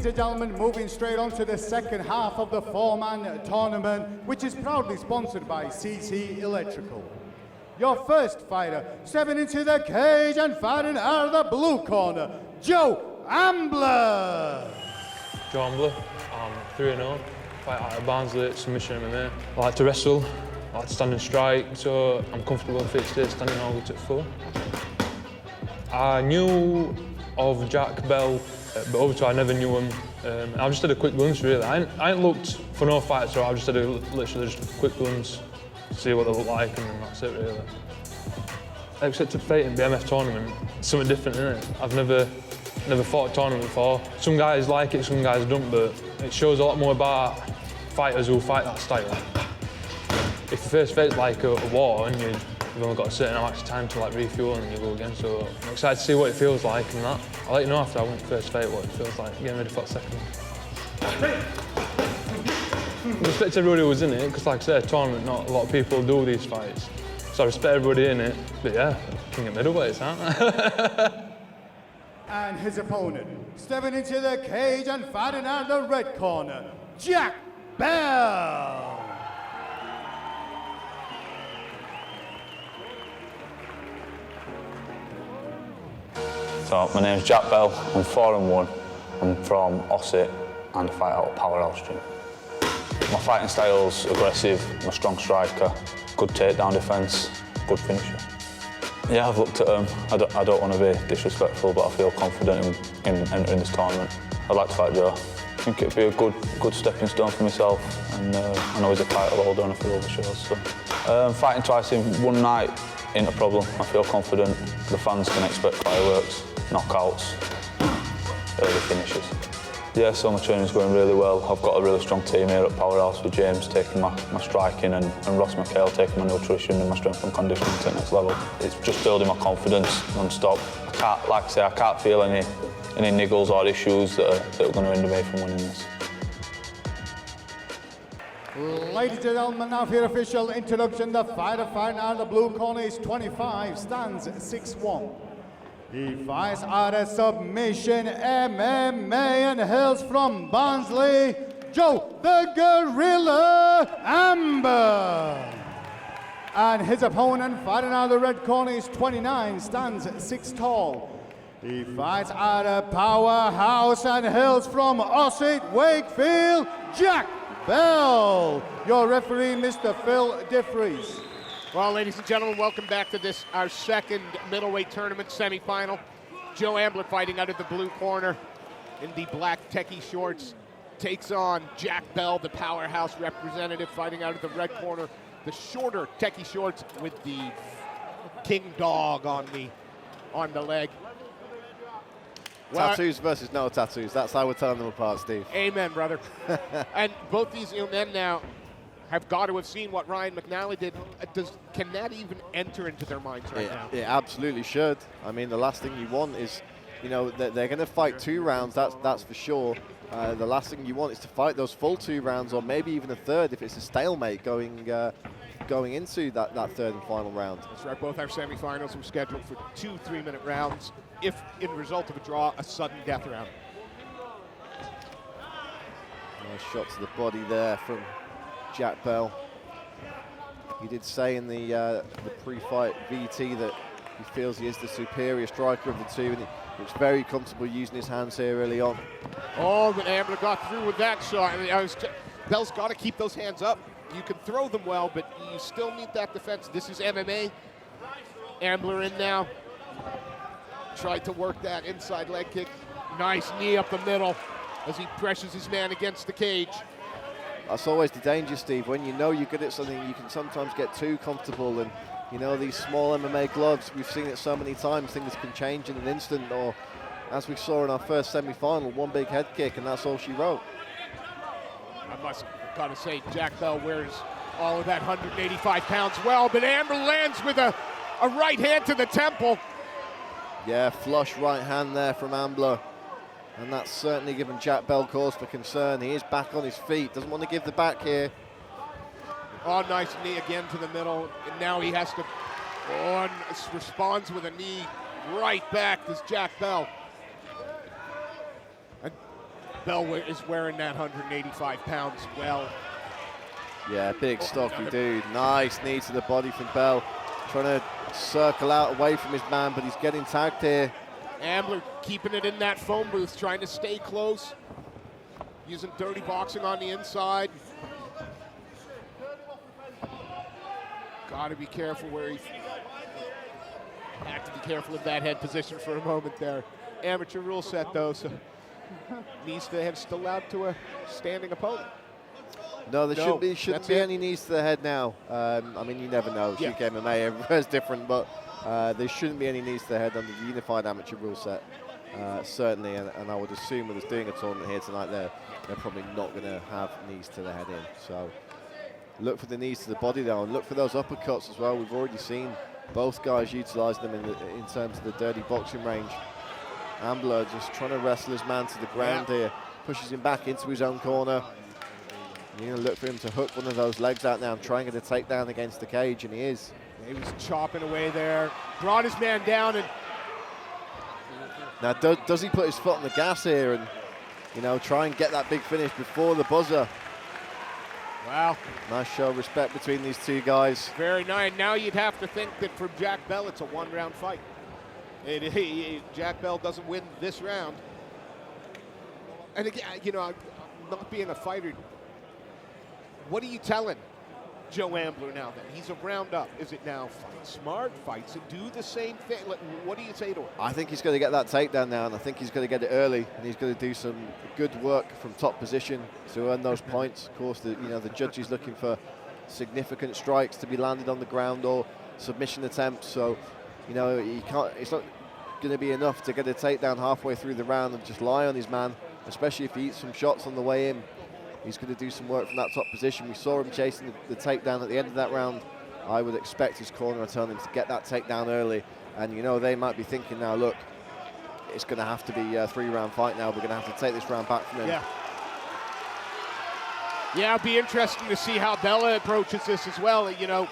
ladies and gentlemen, moving straight on to the second half of the four-man tournament, which is proudly sponsored by CC Electrical. Your first fighter, stepping into the cage and fighting out of the blue corner, Joe Ambler. Joe Ambler, I'm 3-0, fight out of Barnsley, submission MMA. I like to wrestle, I like to stand and strike, so I'm comfortable and fit today, standing all at full. I knew of Jack Bell, but obviously I never knew him. I just had a quick glance really. I ain't looked for no fight, so I just had literally just a quick glance, see what they look like, and then that's it really. Except to fight in BMF tournament, it's something different, isn't it? I've never fought a tournament before. Some guys like it, some guys don't, but it shows a lot more about fighters who fight that style. If your first fight's like a war and you've only got a certain amount of time to like refuel and you go again, so I'm excited to see what it feels like and that. I'll let you know after I win the first fight what it feels like, getting ready for that second. I respect everybody who was in it, because like I said, a tournament, not a lot of people do these fights. So I respect everybody in it, but yeah, king of middleweights, huh? And his opponent, stepping into the cage and fighting out of the red corner, Jack Bell. So my name's Jack Bell, I'm 4-1, I'm from Ossett and I fight out of Powerhouse Gym. My fighting style's aggressive, I'm a strong striker, good takedown defence, good finisher. Yeah, I've looked at them. I don't want to be disrespectful, but I feel confident in entering this tournament. I'd like to fight Joe. I think it'd be a good stepping stone for myself, and I know he's a title holder and a few other shows. So. Fighting twice in one night ain't a problem. I feel confident. The fans can expect fireworks, knockouts, early finishes. Yeah, so my training's going really well. I've got a really strong team here at Powerhouse with James taking my striking and Ross McHale taking my nutrition and my strength and conditioning to the next level. It's just building my confidence non-stop. Like I say, I can't feel any niggles or issues that are going to hinder me from winning this. Ladies and gentlemen, now for your official introduction, the fighter fighting out of the blue corner is 25, stands 6'1". He fights out of submission MMA and hails from Barnsley, Joe the Gorilla Ambler. And his opponent fighting out of the red corner is 29, stands 6 tall. He fights out of Powerhouse and hails from Ossett, Wakefield, Jack Bell. Your referee, Mr. Phil DeFries. Well, ladies and gentlemen, welcome back to this, our second middleweight tournament semifinal. Joe Ambler fighting out of the blue corner in the black techie shorts takes on Jack Bell, the Powerhouse representative, fighting out of the red corner, the shorter techie shorts with the king dog on the leg. Tattoos versus no tattoos. That's how we're telling them apart, Steve. Amen, brother. And both these young men now have got to have seen what Ryan McNally did. Can that even enter into their minds right now? It absolutely should. I mean, the last thing you want is, you know, they're going to fight 2 rounds, that's for sure. The last thing you want is to fight those full 2 rounds, or maybe even a third if it's a stalemate going into that third and final round. That's right, both our semifinals were scheduled for 2 3-minute rounds. If in result of a draw, a sudden death round. Nice shot to the body there from Jack Bell. He did say in the pre-fight VT that he feels he is the superior striker of the two, and he looks very comfortable using his hands here early on. Oh, but Ambler got through with that shot. I mean, Bell's got to keep those hands up. You can throw them well, but you still need that defense. This is MMA. Ambler in now. Tried to work that inside leg kick. Nice knee up the middle as he pressures his man against the cage. That's always the danger, Steve. When you know you're good at something, you can sometimes get too comfortable. And, you know, these small MMA gloves, we've seen it so many times, things can change in an instant. Or, as we saw in our first semi-final, one big head kick, and that's all she wrote. I must got to say, Jack Bell wears all of that 185 pounds well, but Ambler lands with a right hand to the temple. Yeah, flush right hand there from Ambler. And that's certainly given Jack Bell cause for concern. He is back on his feet, doesn't want to give the back here. Oh, nice knee again to the middle. And now he has to, and responds with a knee right back, this Jack Bell. And Bell is wearing that 185 pounds well. Yeah, big stocky dude. Nice knee to the body from Bell. Trying to circle out away from his man, but he's getting tagged here. Ambler keeping it in that phone booth, trying to stay close. Using dirty boxing on the inside. Got to be careful where he... Have to be careful of that head position for a moment there. Amateur rule set, though, so knees to the head still allowed to a standing opponent. No, there shouldn't be any knees to the head now. I mean, you never know. Yeah. Shoot MMA, everywhere's different, but there shouldn't be any knees to the head under the unified amateur rule set. Certainly, and I would assume with us doing a tournament here tonight, they're probably not going to have knees to the head in. So look for the knees to the body, though, and look for those uppercuts as well. We've already seen both guys utilize them in terms of the dirty boxing range. Ambler just trying to wrestle his man to the ground here, pushes him back into his own corner. You're going to look for him to hook one of those legs out now and try and get a takedown against the cage, and he is. He was chopping away there, brought his man down, and now does he put his foot on the gas here and, you know, try and get that big finish before the buzzer? wow. Nice show of respect between these two guys. Very nice. Now you'd have to think that from Jack Bell, it's a one-round fight. Jack Bell doesn't win this round. And again, you know, not being a fighter, what are you telling Joe Ambler now then? He's a round up. Is it now fight smart, fights and do the same thing? What do you say to him? I think he's going to get that takedown now, and I think he's going to get it early, and he's going to do some good work from top position to earn those points. Of course, the judge is looking for significant strikes to be landed on the ground or submission attempts. So, you know, it's not going to be enough to get a takedown halfway through the round and just lie on his man, especially if he eats some shots on the way in. He's going to do some work from that top position. We saw him chasing the takedown at the end of that round. I would expect his corner to tell him to get that takedown early. And, you know, they might be thinking now, look, it's going to have to be a 3-round fight now. We're going to have to take this round back from him. Yeah, it'll be interesting to see how Bella approaches this as well, you know,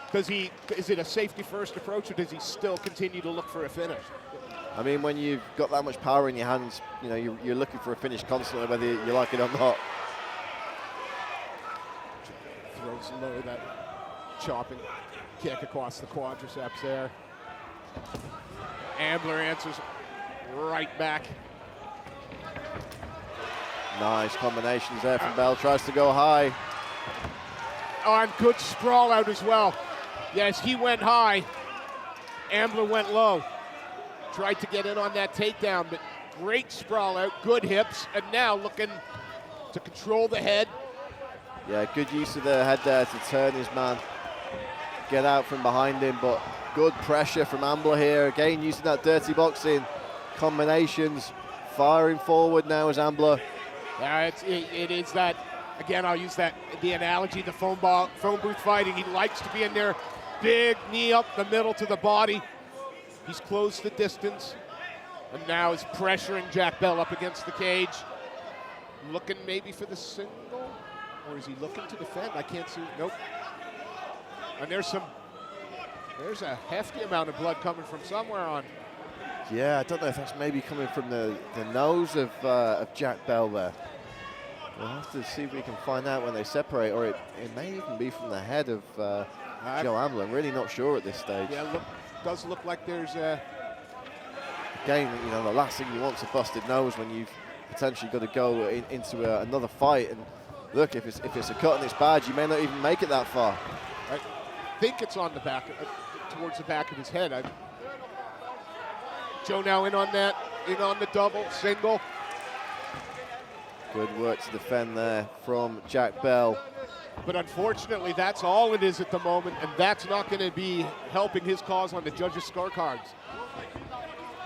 because is it a safety-first approach, or does he still continue to look for a finish? I mean, when you've got that much power in your hands, you know, you're looking for a finish constantly, whether you like it or not. Throws low that chopping kick across the quadriceps there. Ambler answers right back. Nice combinations there from Bell. Tries to go high. Oh, and good sprawl out as well. Yes, he went high. Ambler went low. Tried to get in on that takedown, but great sprawl out, good hips, and now looking to control the head. Yeah, good use of the head there to turn his man, get out from behind him, but good pressure from Ambler here. Again, using that dirty boxing combinations, firing forward now as Ambler. Yeah, it is that, again, I'll use the analogy, the phone booth fighting. He likes to be in there, big knee up the middle to the body. He's closed the distance, and now is pressuring Jack Bell up against the cage. Looking maybe for the single, or is he looking to defend? I can't see, nope. And there's a hefty amount of blood coming from somewhere on. Yeah, I don't know if that's maybe coming from the nose of Jack Bell there. We'll have to see if we can find out when they separate, or it may even be from the head of Joe Ambler. I'm really not sure at this stage. Yeah, does look like there's a... Again, you know, the last thing you want is a busted nose when you've potentially got to go into another fight. And look, if it's a cut and it's bad, you may not even make it that far. I think it's on the back, towards the back of his head. Joe now in on the double, single. Good work to defend there from Jack Bell. But unfortunately, that's all it is at the moment, and that's not going to be helping his cause on the judges' scorecards.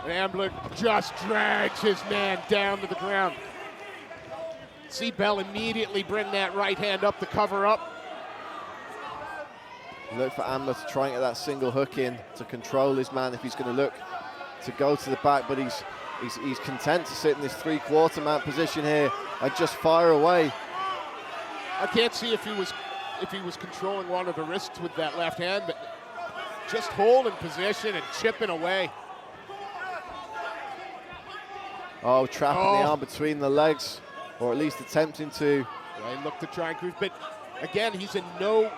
And Ambler just drags his man down to the ground. See Bell immediately bring that right hand up to cover up. Look for Ambler to try and get that single hook in to control his man if he's going to look to go to the back, but he's content to sit in this 3/4 mount position here and just fire away. I can't see if he was controlling one of the wrists with that left hand, but just holding position and chipping away. Oh, trapping the arm between the legs, or at least attempting to. Yeah, he looked to try and cruise, but again, he's in no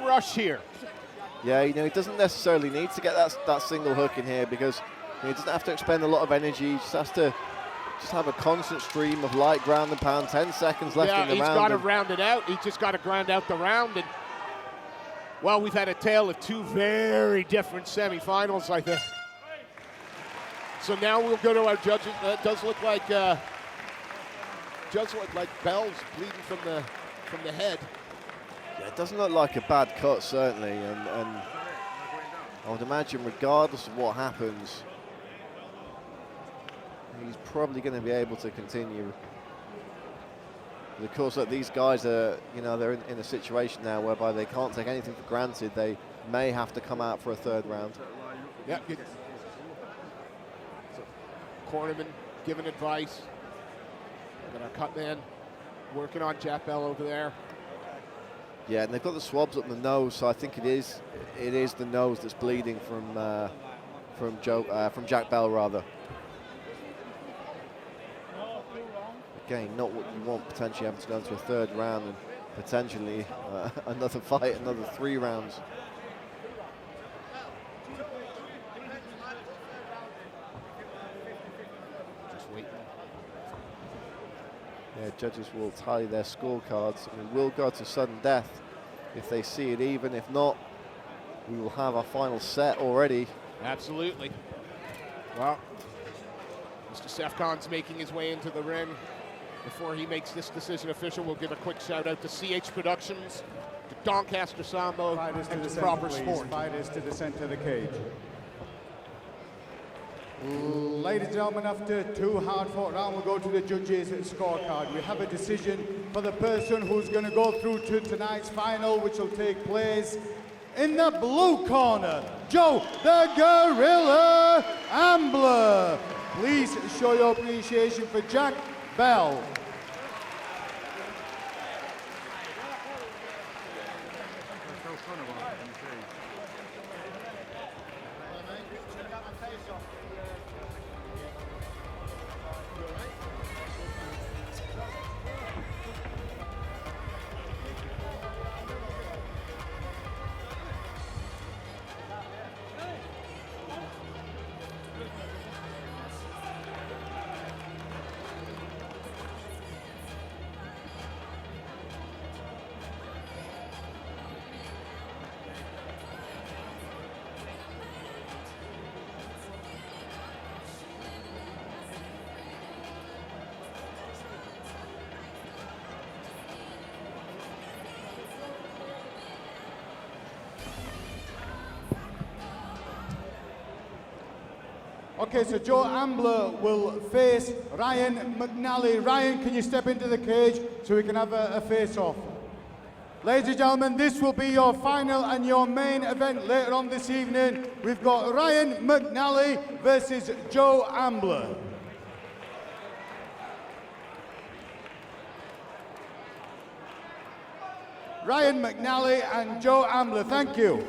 rush here. Yeah, you know, he doesn't necessarily need to get that single hook in here because he doesn't have to expend a lot of energy. He just has to have a constant stream of light ground and pound. 10 seconds left in the round. Yeah, he's got to round it out. He's just got to ground out the round. And well, we've had a tale of two very different semifinals, I think. So now we'll go to our judges. It does look like Bell's bleeding from the head. Yeah, it doesn't look like a bad cut, certainly, and I would imagine regardless of what happens, he's probably going to be able to continue. But of course, look, these guys are, you know, they're in a situation now whereby they can't take anything for granted. They may have to come out for a third round. Yeah. So, cornerman giving advice. Got our cut man working on Jack Bell over there. Yeah, and they've got the swabs up the nose, so I think it is the nose that's bleeding from Jack Bell rather. Again, not what you want, potentially having to go into a third round and potentially another fight, another 3 rounds. Just waiting. Yeah, judges will tally their scorecards and we will go to sudden death if they see it even. If not, we will have our final set already. Absolutely. Well, Mr. Sefcon's making his way into the ring. Before he makes this decision official, we'll give a quick shout out to CH Productions, to Doncaster Sambo, Fighters to and the to center, Proper please. Sport. Fighters to the center of the cage. Ladies and gentlemen, after 2 hard-fought rounds, we'll go to the judges' scorecard. We have a decision for the person who's going to go through to tonight's final, which will take place in the blue corner, Joe the Gorilla Ambler. Please show your appreciation for Jack Bell. Okay, so Joe Ambler will face Ryan McNally. Ryan, can you step into the cage so we can have a face-off? Ladies and gentlemen, this will be your final and your main event later on this evening. We've got Ryan McNally versus Joe Ambler. Ryan McNally and Joe Ambler, thank you.